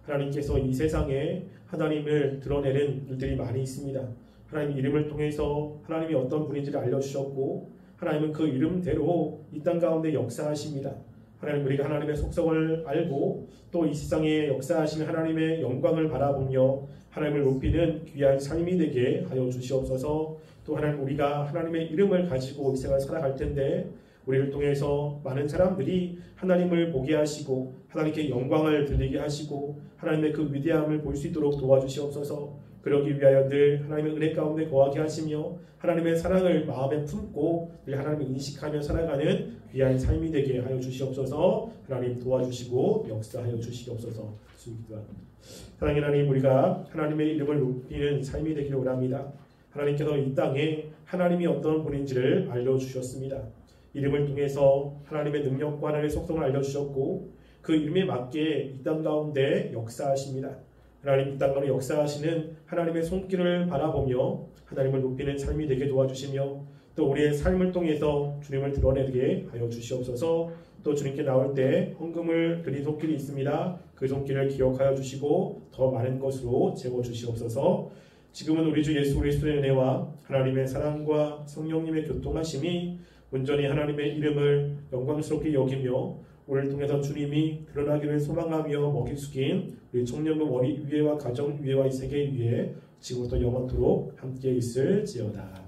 하나님께서 이 세상에 하나님을 드러내는 일들이 많이 있습니다. 하나님 이름을 통해서 하나님이 어떤 분인지를 알려주셨고 하나님은 그 이름대로 이 땅 가운데 역사하십니다. 하나님, 우리가 하나님의 속성을 알고 또 이 세상에 역사하시는 하나님의 영광을 바라보며 하나님을 높이는 귀한 삶이 되게 하여 주시옵소서. 또 하나님, 우리가 하나님의 이름을 가지고 이 세상을 살아갈 텐데 우리를 통해서 많은 사람들이 하나님을 보게 하시고 하나님께 영광을 들리게 하시고 하나님의 그 위대함을 볼 수 있도록 도와주시옵소서. 그러기 위하여 늘 하나님의 은혜 가운데 거하게 하시며 하나님의 사랑을 마음에 품고 늘 하나님을 인식하며 살아가는 귀한 삶이 되게 하여 주시옵소서. 하나님 도와주시고 역사하여 주시옵소서. 기도합니다. 사랑하는 하나님, 우리가 하나님의 이름을 높이는 삶이 되기를 원합니다. 하나님께서 이 땅에 하나님이 어떤 분인지를 알려주셨습니다. 이름을 통해서 하나님의 능력과 하나님의 속성을 알려주셨고 그 이름에 맞게 이 땅 가운데 역사하십니다. 하나님, 이 땅 가운데 역사하시는 하나님의 손길을 바라보며 하나님을 높이는 삶이 되게 도와주시며 또 우리의 삶을 통해서 주님을 드러내게 하여 주시옵소서. 또 주님께 나올 때 헌금을 드린 손길이 있습니다. 그 손길을 기억하여 주시고 더 많은 것으로 채워주시옵소서. 지금은 우리 주 예수 그리스도의 은혜와 하나님의 사랑과 성령님의 교통하심이 온전히 하나님의 이름을 영광스럽게 여기며 우리를 통해서 주님이 드러나기를 소망하며 먹이 숙인 우리 청년부 머리 위에와 가정 위에와 이 세계 위에 지금부터 영원토록 함께 있을지어다.